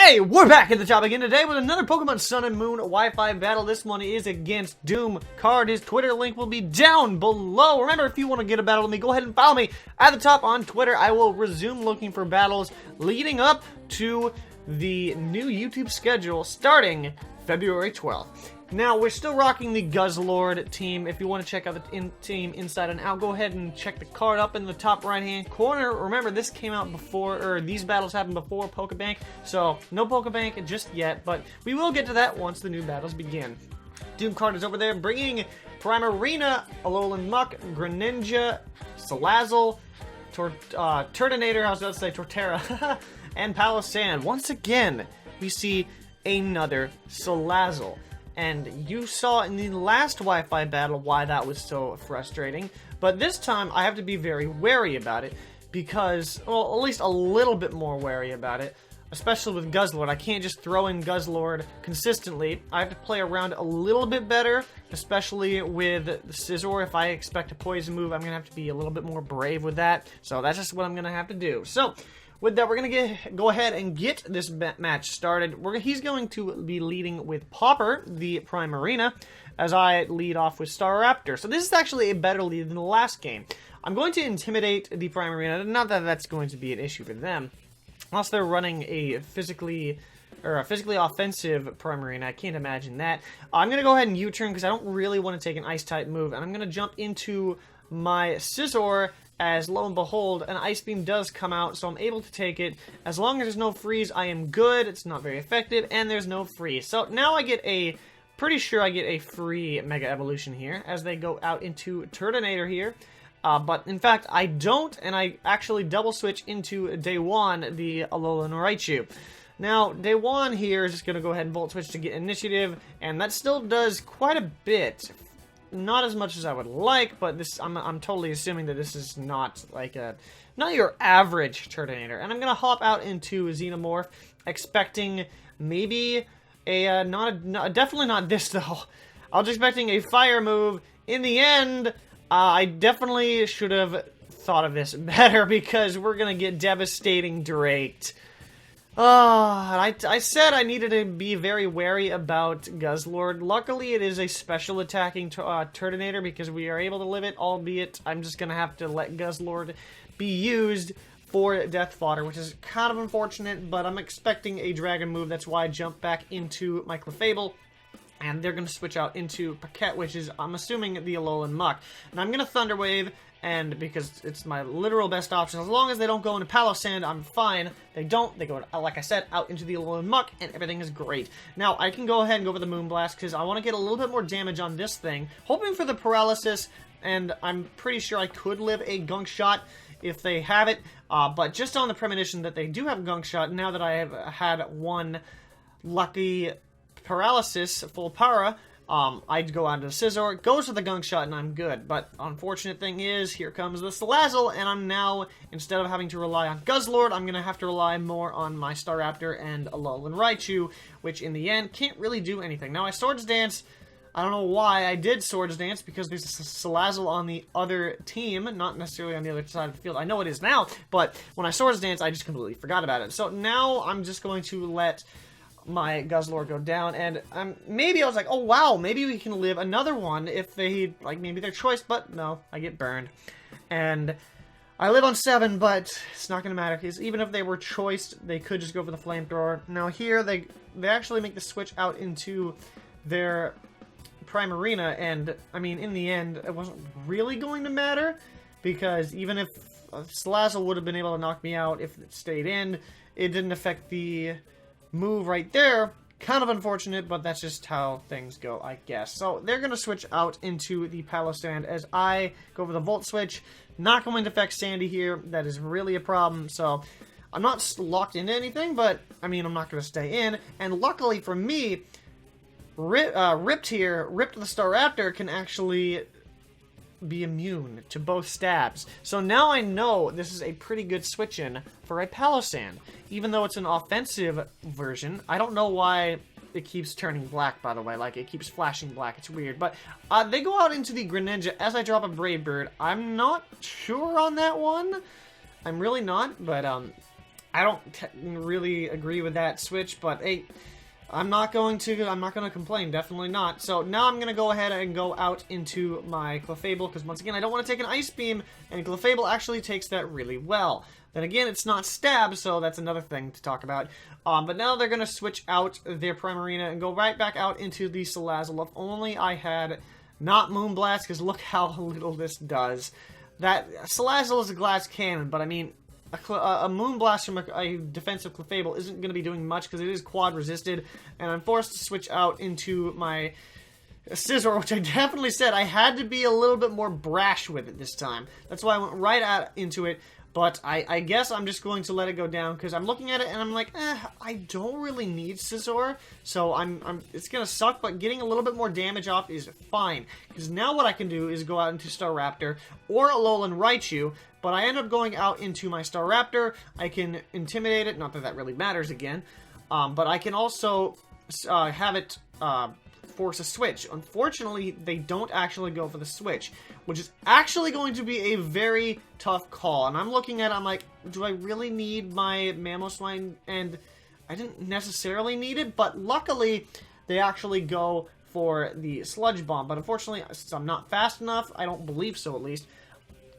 Hey, we're back at the top again today with another Pokemon Sun and Moon Wi-Fi battle. This one is against Doom Card. His Twitter link will be down below. Remember, if you want to get a battle with me, go ahead and follow me at the top on Twitter. I will resume looking for battles leading up to the new YouTube schedule starting February 12th. Now, we're still rocking the Guzzlord team. If you want to check out the team inside and out, go ahead and check the card up in the top right-hand corner. Remember, this came out before, or these battles happened before Pokebank, so no Pokebank just yet, but we will get to that once the new battles begin. Doom Card is over there bringing Primarina, Alolan Muck, Greninja, Salazzle, Turtonator, I was about to say Torterra, and Palossand. Once again, we see another Salazzle. And you saw in the last Wi-Fi battle why that was so frustrating. But this time, I have to be very wary about it. Because, well, at least a little bit more wary about it. Especially with Guzzlord. I can't just throw in Guzzlord consistently. I have to play around a little bit better. Especially with the Scizor. If I expect a poison move, I'm going to have to be a little bit more brave with that. So that's just what I'm going to have to do. So, with that, we're going to go ahead and get this match started. He's going to be leading with Popper, the Primarina, as I lead off with Staraptor. So this is actually a better lead than the last game. I'm going to intimidate the Primarina. Not that that's going to be an issue for them. Unless they're running a physically offensive Primarina. I can't imagine that. I'm going to go ahead and U-turn because I don't really want to take an Ice-type move. And I'm going to jump into my Scizor, as lo and behold, an Ice Beam does come out, so I'm able to take it. As long as there's no freeze, I am good. It's not very effective, and there's no freeze. So now I get pretty sure I get a free Mega Evolution here, as they go out into Turtonator here. But in fact, I don't, and I actually double switch into Day1, the Alolan Raichu. Now, Day1 here is just going to go ahead and Volt Switch to get Initiative, and that still does quite a bit. Not as much as I would like, but this I'm totally assuming that this is not like not your average Turtonator. And I'm gonna hop out into Xenomorph, expecting maybe definitely not this though. I was expecting a fire move. In the end, I definitely should have thought of this better because we're gonna get devastating Draked. I said I needed to be very wary about Guzzlord. Luckily, it is a special attacking Turtonator because we are able to live it, albeit I'm just going to have to let Guzzlord be used for Death Fodder, which is kind of unfortunate, but I'm expecting a Dragon move. That's why I jumped back into my Clefable. And they're going to switch out into Paquette, which is, I'm assuming, the Alolan Muck. And I'm going to Thunder Wave, and because it's my literal best option, as long as they don't go into Palossand, I'm fine. They don't, they go, like I said, out into the Alolan Muck, and everything is great. Now, I can go ahead and go for the Moonblast, because I want to get a little bit more damage on this thing, hoping for the Paralysis, and I'm pretty sure I could live a Gunk Shot if they have it, but just on the premonition that they do have Gunk Shot, now that I have had one lucky Paralysis, full para, I'd go on to the Scizor, it goes to the Gunk Shot, and I'm good. But unfortunate thing is, here comes the Salazzle, and I'm now, instead of having to rely on Guzzlord, I'm going to have to rely more on my Staraptor and Alolan Raichu, which in the end can't really do anything. Now, I Swords Dance, I don't know why I did Swords Dance, because there's a Salazzle on the other team, not necessarily on the other side of the field. I know it is now, but when I Swords Dance, I just completely forgot about it. So now I'm just going to let my Guzzlord go down, and maybe I was like, oh wow, maybe we can live another one if they, like, maybe their choice, but no, I get burned. And I live on 7, but it's not going to matter, because even if they were choiced, they could just go for the Flamethrower. Now here, they actually make the switch out into their Primarina, and, I mean, in the end, it wasn't really going to matter, because even if Salazzle would have been able to knock me out if it stayed in, it didn't affect the move right there. Kind of unfortunate, but that's just how things go, I guess. So they're going to switch out into the Palossand as I go for the Volt Switch. Not going to affect Sandy here. That is really a problem. So I'm not locked into anything, but I mean, I'm not going to stay in. And luckily for me, Ripped the Staraptor can actually be immune to both stabs. So now I know this is a pretty good switch-in for a Palossand. Even though it's an offensive version, I don't know why it keeps turning black, by the way. Like, it keeps flashing black. It's weird. But they go out into the Greninja as I drop a Brave Bird. I'm not sure on that one. I'm really not, but I don't really agree with that switch, but hey, I'm not going to complain, definitely not. So now I'm going to go ahead and go out into my Clefable, because once again, I don't want to take an Ice Beam, and Clefable actually takes that really well. Then again, it's not Stab, so that's another thing to talk about. But now they're going to switch out their Primarina and go right back out into the Salazzle. If only I had not Moonblast, because look how little this does. That Salazzle is a glass cannon, but I mean, a Moonblast from a defensive Clefable isn't going to be doing much because it is quad resisted, and I'm forced to switch out into my Scizor, which I definitely said I had to be a little bit more brash with it this time. That's why I went right into it. But I guess I'm just going to let it go down because I'm looking at it and I'm like, I don't really need Scizor, so it's gonna suck. But getting a little bit more damage off is fine because now what I can do is go out into Staraptor or Alolan Raichu. But I end up going out into my Staraptor. I can intimidate it, not that that really matters again. But I can also have it force a switch. Unfortunately, they don't actually go for the switch, which is actually going to be a very tough call. And I'm looking at it, I'm like, do I really need my Mamoswine? And I didn't necessarily need it, but luckily they actually go for the Sludge Bomb. But unfortunately, since I'm not fast enough, I don't believe so at least,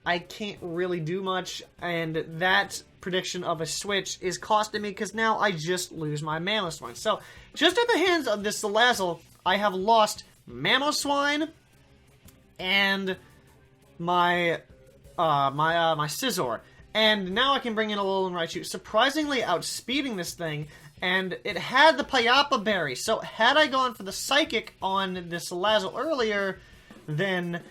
I can't really do much, and that prediction of a switch is costing me because now I just lose my Mamoswine. So, just at the hands of this Salazzle, I have lost Mamoswine and my Scizor. And now I can bring in Alolan Raichu, surprisingly outspeeding this thing, and it had the Payapa Berry. So, had I gone for the Psychic on the Salazzle earlier, then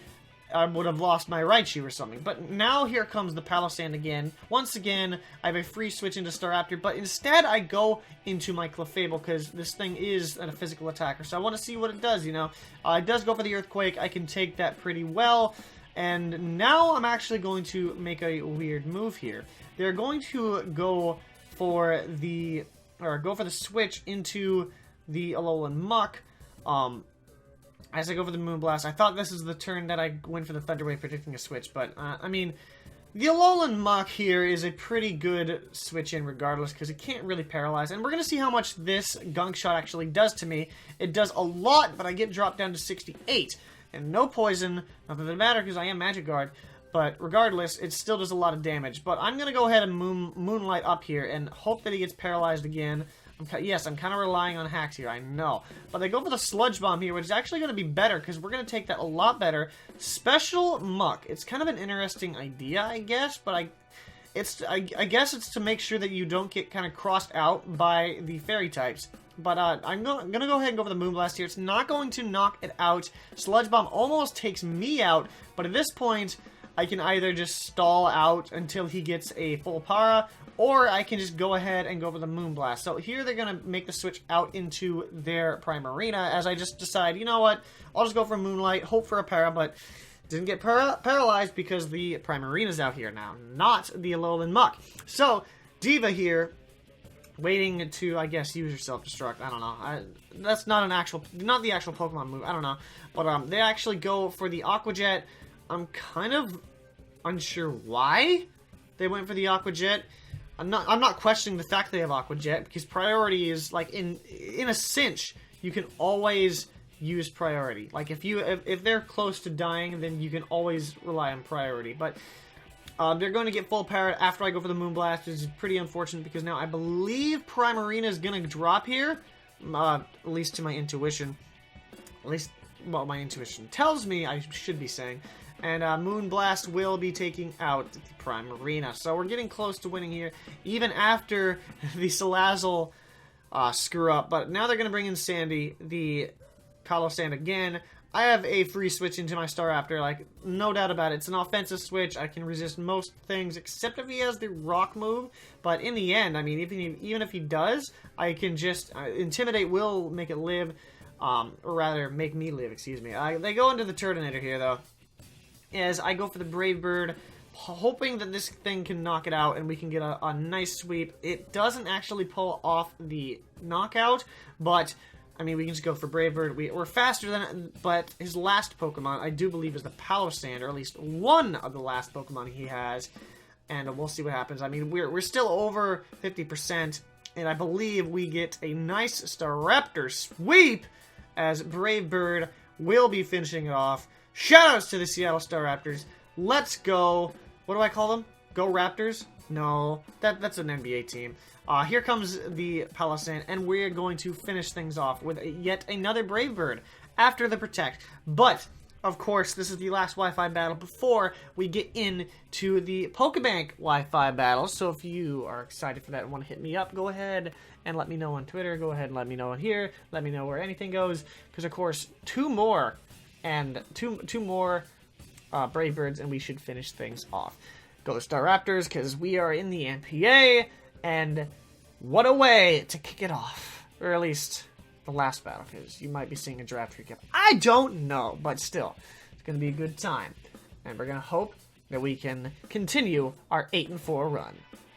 I would have lost my Raichu or something. But now here comes the Palossand again. Once again, I have a free switch into Staraptor, but instead I go into my Clefable because this thing is a physical attacker. So I want to see what it does, you know. It does go for the Earthquake. I can take that pretty well. And now I'm actually going to make a weird move here. They're going to go for the switch into the Alolan Muck. As I go for the Moonblast, I thought this is the turn that I went for the Thunder Wave, predicting a switch, but, I mean, the Alolan Muck here is a pretty good switch in regardless, because it can't really paralyze, and we're going to see how much this Gunk Shot actually does to me. It does a lot, but I get dropped down to 68, and no poison, not that it matters because I am Magic Guard, but regardless, it still does a lot of damage. But I'm going to go ahead and Moonlight up here, and hope that he gets paralyzed again. Yes, I'm kind of relying on hacks here, I know. But they go for the Sludge Bomb here, which is actually going to be better, because we're going to take that a lot better. Special Muck. It's kind of an interesting idea, I guess, but I guess it's to make sure that you don't get kind of crossed out by the Fairy types. But I'm going to go ahead and go for the Moonblast here. It's not going to knock it out. Sludge Bomb almost takes me out, but at this point, I can either just stall out until he gets a full para, or I can just go ahead and go for the Moonblast. So here they're going to make the switch out into their Primarina, as I just decide, you know what, I'll just go for Moonlight, hope for a para, but didn't get paralyzed because the Primarina's out here now, not the Alolan Muck. So, Diva here, waiting to, I guess, use your Self-Destruct, I don't know. That's not the actual Pokemon move, I don't know. But they actually go for the Aqua Jet. I'm kind of unsure why they went for the Aqua Jet. I'm not questioning the fact they have Aqua Jet, because priority is, like, in a cinch, you can always use priority. Like, if they're close to dying, then you can always rely on priority. But they're going to get full power after I go for the Moonblast, which is pretty unfortunate, because now I believe Primarina is going to drop here, at least to my intuition. At least, well, my intuition tells me I should be saying. And Moonblast will be taking out the Primarina. So we're getting close to winning here, even after the Salazzle screw up. But now they're going to bring in Sandy, the Palossand again. I have a free switch into my Staraptor, like, no doubt about it. It's an offensive switch. I can resist most things, except if he has the Rock move. But in the end, I mean, even if he does, I can just... Intimidate will make it live, or rather, make me live, excuse me. They go into the Turtonator here, though. As I go for the Brave Bird, hoping that this thing can knock it out and we can get a nice sweep. It doesn't actually pull off the knockout, but, I mean, we can just go for Brave Bird. We're faster than it, but his last Pokemon, I do believe, is the Palossand, or at least one of the last Pokemon he has. and we'll see what happens. I mean, we're still over 50%, and I believe we get a nice Staraptor sweep as Brave Bird will be finishing it off. Shoutouts to the Seattle Staraptors. Let's go. What do I call them? Go Raptors? No, that's an NBA team. Here comes the Pelican, and we're going to finish things off with yet another Brave Bird after the Protect. But, of course, this is the last Wi-Fi battle before we get into the Pokebank Wi-Fi battle. So if you are excited for that and want to hit me up, go ahead and let me know on Twitter. Go ahead and let me know on here. Let me know where anything goes. Because, of course, two more Brave Birds, and we should finish things off. Go to Staraptors, because we are in the NPA, and what a way to kick it off. Or at least the last battle, because you might be seeing a draft recap. I don't know, but still, it's going to be a good time. And we're going to hope that we can continue our 8-4 run.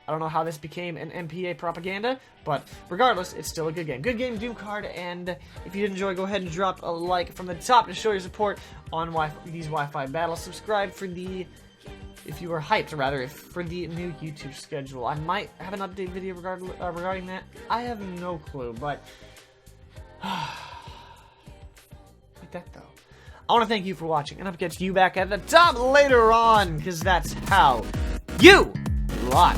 I don't know how this became an NPA propaganda, but regardless, it's still a good game. Good game, Doom Card, and if you did enjoy, go ahead and drop a like from the top to show your support on these Wi-Fi battles. Subscribe for the... if you are hyped, rather, for the new YouTube schedule. I might have an update video regarding that. I have no clue, but... like that, though. I want to thank you for watching, and I'll catch you back at the top later on, because that's how you lot.